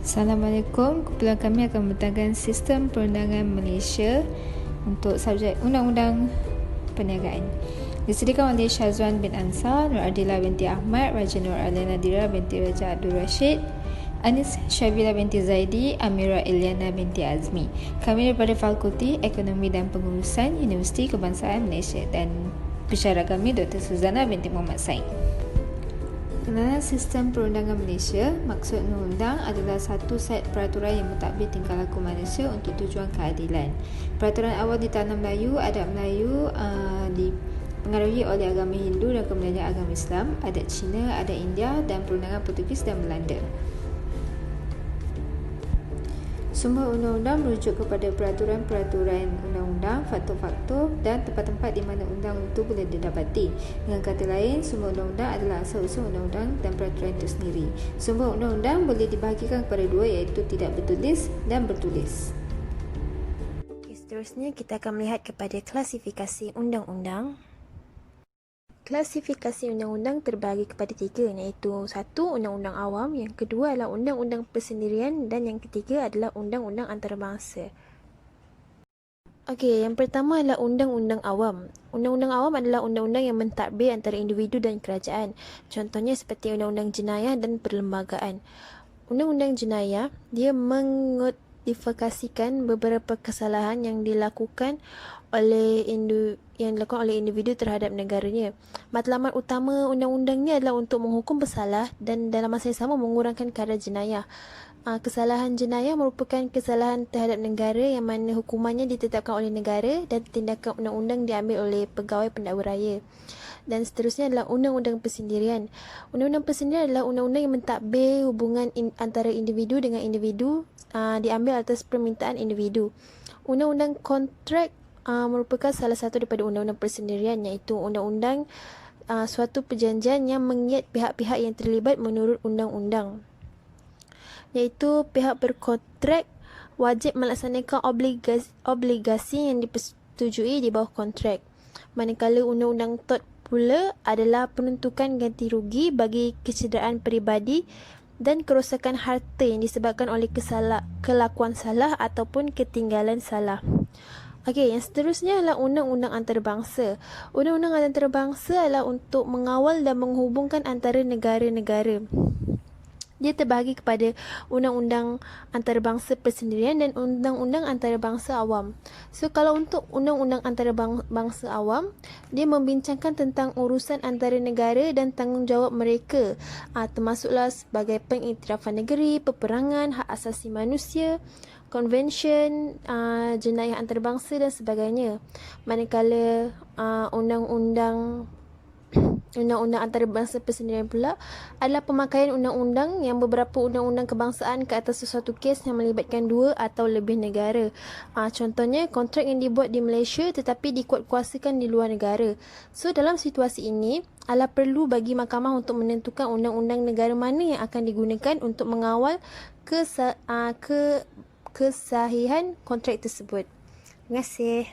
Assalamualaikum, kumpulan kami akan membentangkan sistem perundangan Malaysia untuk subjek Undang-Undang Perniagaan. Disediakan oleh Syazwan bin Ansar, Nur Adila binti Ahmad, Raja Nur Alina Nadira binti Raja Abdul Rashid, Anis Syabila binti Zaidi, Amira Ilyana binti Azmi. Kami daripada Fakulti Ekonomi dan Pengurusan Universiti Kebangsaan Malaysia, dan pensyarah kami Dr. Suzana binti Muhammad Said. Pengenalan sistem perundangan Malaysia. Maksud undang-undang adalah satu set peraturan yang mentadbir tingkah laku manusia untuk tujuan keadilan. Peraturan awal di tanah Melayu, adat Melayu dipengaruhi oleh agama Hindu dan kemudian agama Islam, adat Cina, adat India dan perundangan Portugis dan Belanda. Sumber undang-undang merujuk kepada peraturan-peraturan undang-undang, faktor-faktor dan tempat-tempat di mana undang itu boleh didapati. Dengan kata lain, sumber undang-undang adalah asal-usul undang-undang dan peraturan itu sendiri. Sumber undang-undang boleh dibahagikan kepada dua, iaitu tidak bertulis dan bertulis. Seterusnya kita akan melihat kepada klasifikasi undang-undang. Klasifikasi undang-undang terbahagi kepada tiga, iaitu satu, undang-undang awam, yang kedua adalah undang-undang persendirian dan yang ketiga adalah undang-undang antarabangsa. Okey, yang pertama adalah undang-undang awam. Undang-undang awam adalah undang-undang yang mentadbir antara individu dan kerajaan. Contohnya seperti undang-undang jenayah dan perlembagaan. Undang-undang jenayah, dia mengnotifikasikan beberapa kesalahan yang dilakukan oleh individu terhadap negaranya. Matlamat utama undang-undang ni adalah untuk menghukum bersalah dan dalam masa yang sama mengurangkan kadar jenayah. Kesalahan jenayah merupakan kesalahan terhadap negara yang mana hukumannya ditetapkan oleh negara dan tindakan undang-undang diambil oleh pegawai pendakwa raya. Dan seterusnya adalah undang-undang persendirian. Undang-undang persendirian adalah undang-undang yang mentadbir hubungan antara individu dengan individu, diambil atas permintaan individu. Undang-undang kontrak merupakan salah satu daripada undang-undang persendirian, iaitu undang-undang suatu perjanjian yang mengiat pihak-pihak yang terlibat menurut undang-undang, iaitu pihak berkontrak wajib melaksanakan obligasi yang dipersetujui di bawah kontrak. Manakala undang-undang tort pula adalah penentukan ganti rugi bagi kecederaan peribadi dan kerosakan harta yang disebabkan oleh kelakuan salah ataupun ketinggalan salah. Okey, yang seterusnya adalah undang-undang antarabangsa. Undang-undang antarabangsa adalah untuk mengawal dan menghubungkan antara negara-negara. Dia terbahagi kepada undang-undang antarabangsa persendirian dan undang-undang antarabangsa awam. So, kalau untuk undang-undang antarabangsa awam, dia membincangkan tentang urusan antara negara dan tanggungjawab mereka, termasuklah sebagai pengiktirafan negeri, peperangan, hak asasi manusia, konvensyen, jenayah antarabangsa dan sebagainya. Manakala undang-undang antarabangsa persendirian pula adalah pemakaian undang-undang yang beberapa undang-undang kebangsaan ke atas sesuatu kes yang melibatkan dua atau lebih negara. Contohnya kontrak yang dibuat di Malaysia tetapi dikuatkuasakan di luar negara. So, dalam situasi ini adalah perlu bagi mahkamah untuk menentukan undang-undang negara mana yang akan digunakan untuk mengawal kesahihan kontrak tersebut. Terima kasih.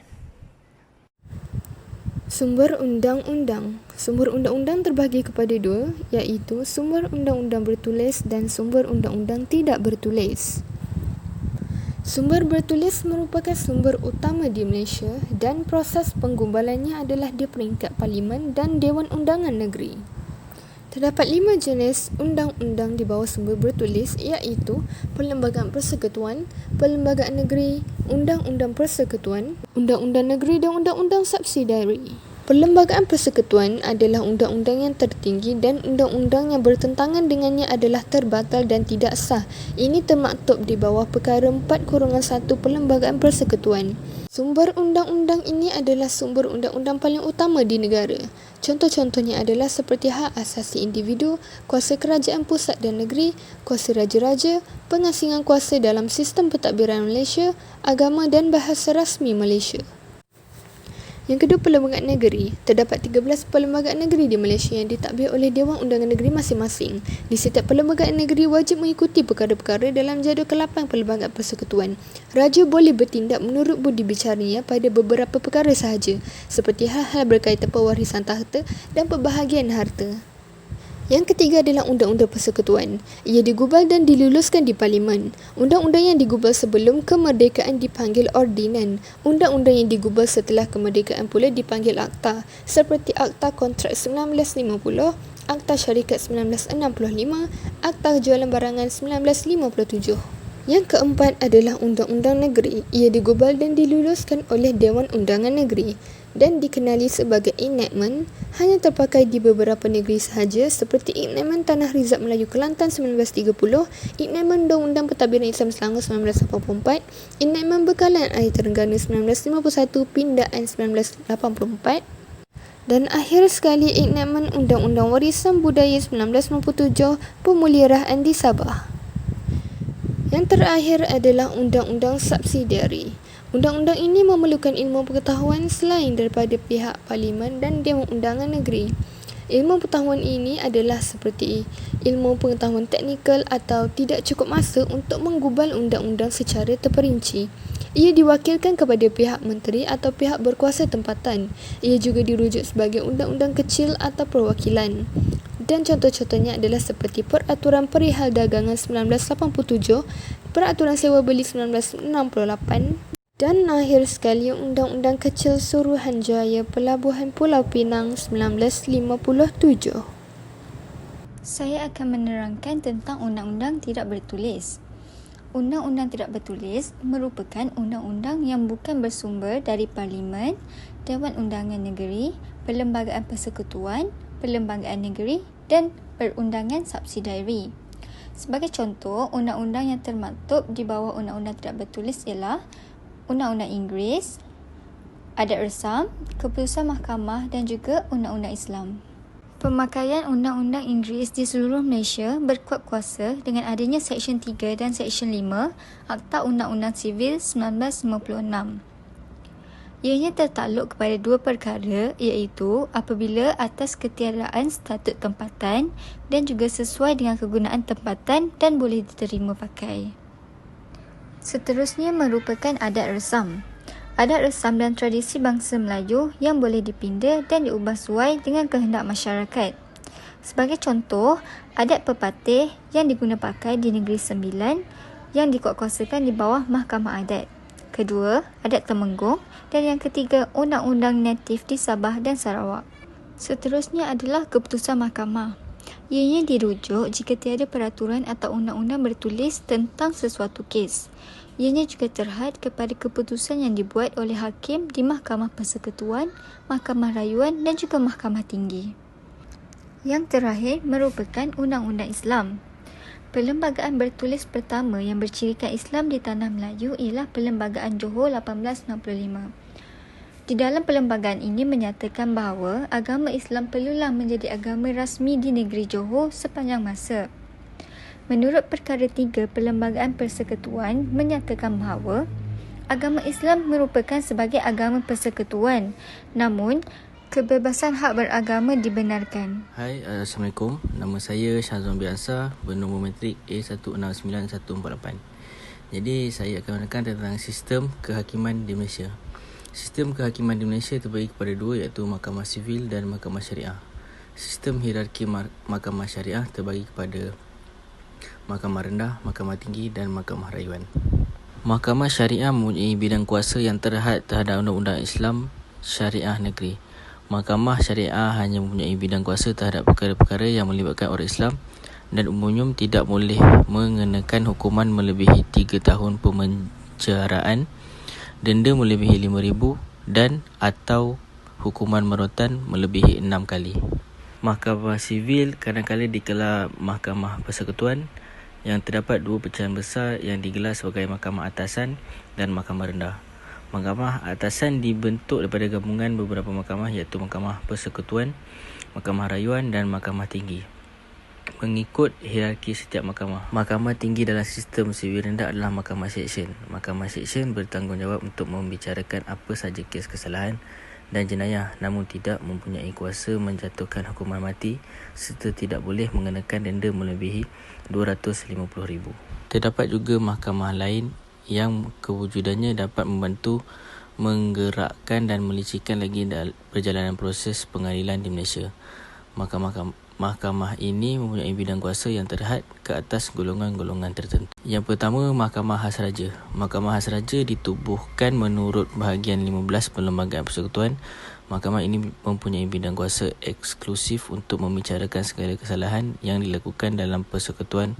Sumber undang-undang. Sumber undang-undang terbahagi kepada dua, iaitu sumber undang-undang bertulis dan sumber undang-undang tidak bertulis. Sumber bertulis merupakan sumber utama di Malaysia dan proses penggumbalannya adalah di peringkat Parlimen dan Dewan Undangan Negeri. Terdapat 5 jenis undang-undang di bawah sumber bertulis, iaitu Perlembagaan Persekutuan, Perlembagaan Negeri, Undang-Undang Persekutuan, Undang-Undang Negeri dan Undang-Undang Subsidiari. Perlembagaan Persekutuan adalah undang-undang yang tertinggi dan undang-undang yang bertentangan dengannya adalah terbatal dan tidak sah. Ini termaktub di bawah perkara 4/1 Perlembagaan Persekutuan. Sumber undang-undang ini adalah sumber undang-undang paling utama di negara. Contoh-contohnya adalah seperti hak asasi individu, kuasa kerajaan pusat dan negeri, kuasa raja-raja, pengasingan kuasa dalam sistem pentadbiran Malaysia, agama dan bahasa rasmi Malaysia. Yang kedua, perlembagaan negeri. Terdapat 13 perlembagaan negeri di Malaysia yang ditadbir oleh Dewan Undangan Negeri masing-masing. Di setiap perlembagaan negeri wajib mengikuti perkara-perkara dalam jadual ke-8 Perlembagaan Persekutuan. Raja boleh bertindak menurut budi bicaranya pada beberapa perkara sahaja, seperti hal-hal berkaitan pewarisan tahta dan pembahagian harta. Yang ketiga adalah Undang-Undang Persekutuan. Ia digubal dan diluluskan di Parlimen. Undang-undang yang digubal sebelum kemerdekaan dipanggil Ordinan. Undang-undang yang digubal setelah kemerdekaan pula dipanggil Akta, seperti Akta Kontrak 1950, Akta Syarikat 1965, Akta Jualan Barangan 1957. Yang keempat adalah Undang-Undang Negeri. Ia digubal dan diluluskan oleh Dewan Undangan Negeri dan dikenali sebagai enactment, hanya terpakai di beberapa negeri sahaja seperti Enactment Tanah Rizab Melayu Kelantan 1930, Enactment Undang-Undang Pentadbiran Islam Selangor 1984, Enactment Bekalan Air Terengganu 1951, Pindaan 1984, dan akhir sekali Enactment Undang-Undang Warisan Budaya 1997, Pemuliharaan di Sabah. Yang terakhir adalah Undang-Undang Subsidiari. Undang-undang ini memerlukan ilmu pengetahuan selain daripada pihak Parlimen dan Dewan Undangan Negeri. Ilmu pengetahuan ini adalah seperti ilmu pengetahuan teknikal atau tidak cukup masa untuk menggubal undang-undang secara terperinci. Ia diwakilkan kepada pihak menteri atau pihak berkuasa tempatan. Ia juga dirujuk sebagai undang-undang kecil atau perwakilan. Dan contoh-contohnya adalah seperti Peraturan Perihal Dagangan 1987, Peraturan Sewa Beli 1968, dan akhir sekali Undang-Undang Kecil Suruhanjaya Pelabuhan Pulau Pinang 1957. Saya akan menerangkan tentang undang-undang tidak bertulis. Undang-undang tidak bertulis merupakan undang-undang yang bukan bersumber dari Parlimen, Dewan Undangan Negeri, Perlembagaan Persekutuan, Perlembagaan Negeri dan Perundangan Subsidiari. Sebagai contoh, undang-undang yang termaktub di bawah undang-undang tidak bertulis ialah Undang-Undang Inggeris, Adat Resam, Keputusan Mahkamah dan juga Undang-Undang Islam. Pemakaian Undang-Undang Inggeris di seluruh Malaysia berkuat kuasa dengan adanya Seksyen 3 dan Seksyen 5 Akta Undang-Undang Sivil 1956. Ianya tertakluk kepada dua perkara, iaitu apabila atas ketiadaan statut tempatan dan juga sesuai dengan kegunaan tempatan dan boleh diterima pakai. Seterusnya merupakan adat resam. Adat resam dan tradisi bangsa Melayu yang boleh dipinda dan diubah sesuai dengan kehendak masyarakat. Sebagai contoh, adat pepatih yang diguna pakai di Negeri Sembilan yang dikuatkuasakan di bawah Mahkamah Adat. Kedua, adat Temenggung dan yang ketiga, Undang-Undang Natif di Sabah dan Sarawak. Seterusnya adalah keputusan mahkamah. Ianya dirujuk jika tiada peraturan atau undang-undang bertulis tentang sesuatu kes. Ianya juga terhad kepada keputusan yang dibuat oleh hakim di Mahkamah Persekutuan, Mahkamah Rayuan dan juga Mahkamah Tinggi. Yang terakhir merupakan Undang-Undang Islam. Perlembagaan bertulis pertama yang bercirikan Islam di Tanah Melayu ialah Perlembagaan Johor 1865. Di dalam perlembagaan ini menyatakan bahawa agama Islam perlulah menjadi agama rasmi di negeri Johor sepanjang masa. Menurut perkara 3 Perlembagaan Persekutuan menyatakan bahawa agama Islam merupakan sebagai agama persekutuan, namun kebebasan hak beragama dibenarkan. Hai, Assalamualaikum. Nama saya Syazwan Biansa, bernombor matrik A169148. Jadi, saya akan menerangkan tentang sistem kehakiman di Malaysia. Sistem kehakiman di Malaysia terbagi kepada dua, iaitu Mahkamah Sivil dan Mahkamah Syariah. Sistem hierarki Mahkamah Syariah terbagi kepada Mahkamah Rendah, Mahkamah Tinggi dan Mahkamah Rayuan. Mahkamah Syariah mempunyai bidang kuasa yang terhad terhadap undang-undang Islam Syariah Negeri. Mahkamah Syariah hanya mempunyai bidang kuasa terhadap perkara-perkara yang melibatkan orang Islam dan umumnya tidak boleh mengenakan hukuman melebihi 3 tahun pemenjaraan, denda melebihi RM5,000 dan atau hukuman merotan melebihi 6 kali. Mahkamah Sivil kadang-kadang dikelar Mahkamah Persekutuan yang terdapat dua pecahan besar yang digelar sebagai Mahkamah Atasan dan Mahkamah Rendah. Mahkamah Atasan dibentuk daripada gabungan beberapa mahkamah, iaitu Mahkamah Persekutuan, Mahkamah Rayuan dan Mahkamah Tinggi, mengikut hierarki setiap mahkamah. Mahkamah Tinggi dalam sistem sivil rendah adalah Mahkamah Seksyen. Mahkamah Seksyen bertanggungjawab untuk membicarakan apa sahaja kes kesalahan dan jenayah, namun tidak mempunyai kuasa menjatuhkan hukuman mati serta tidak boleh mengenakan denda melebihi RM250,000. Terdapat juga mahkamah lain yang kewujudannya dapat membantu menggerakkan dan melicikkan lagi perjalanan proses pengadilan di Malaysia. mahkamah ini mempunyai bidang kuasa yang terhad ke atas golongan-golongan tertentu. Yang pertama, Mahkamah Hasraja. Mahkamah Hasraja ditubuhkan menurut bahagian 15 Perlembagaan Persekutuan. Mahkamah ini mempunyai bidang kuasa eksklusif untuk membicarakan segala kesalahan yang dilakukan dalam persekutuan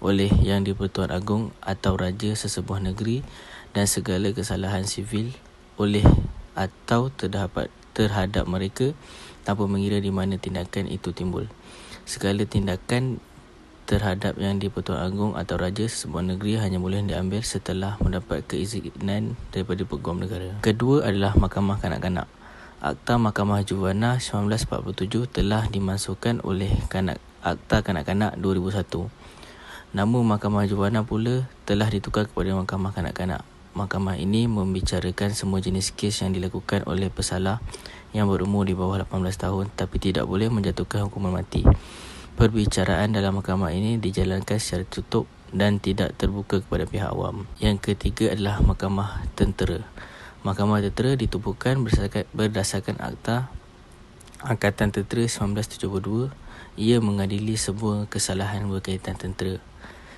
oleh Yang di-Pertuan Agong atau Raja sesebuah negeri dan segala kesalahan sivil oleh atau terhadap mereka tanpa mengira di mana tindakan itu timbul. Segala tindakan terhadap Yang di-Pertuan Agong atau Raja sesebuah negeri hanya boleh diambil setelah mendapat keizinan daripada Peguam Negara. Kedua adalah Mahkamah Kanak-Kanak. Akta Mahkamah Juvana 1947 telah dimasukkan oleh Akta Kanak-Kanak 2001. Nama Mahkamah Juvana pula telah ditukar kepada Mahkamah Kanak-Kanak. Mahkamah ini membicarakan semua jenis kes yang dilakukan oleh pesalah yang berumur di bawah 18 tahun tapi tidak boleh menjatuhkan hukuman mati. Perbicaraan dalam mahkamah ini dijalankan secara tutup dan tidak terbuka kepada pihak awam. Yang ketiga adalah Mahkamah Tentera. Mahkamah Tentera ditubuhkan berdasarkan Akta Angkatan Tentera 1972. Ia mengadili sebuah kesalahan berkaitan tentera.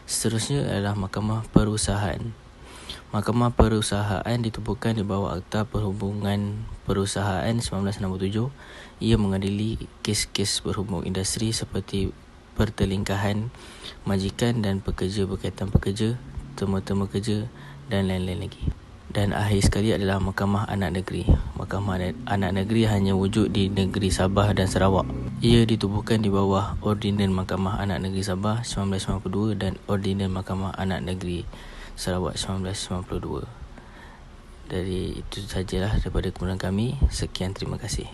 Seterusnya adalah Mahkamah Perusahaan. Mahkamah Perusahaan ditubuhkan di bawah Akta Perhubungan Perusahaan 1967. Ia mengadili kes-kes berhubung industri seperti pertelingkahan, majikan dan pekerja berkaitan pekerja, tema-tema kerja dan lain-lain lagi. Dan akhir sekali adalah Mahkamah Anak Negeri. Mahkamah Anak Negeri hanya wujud di negeri Sabah dan Sarawak. Ia ditubuhkan di bawah Ordinan Mahkamah Anak Negeri Sabah 1992 dan Ordinan Mahkamah Anak Negeri Sarawak 1992. Dari itu sajalah daripada kemudahan kami. Sekian, terima kasih.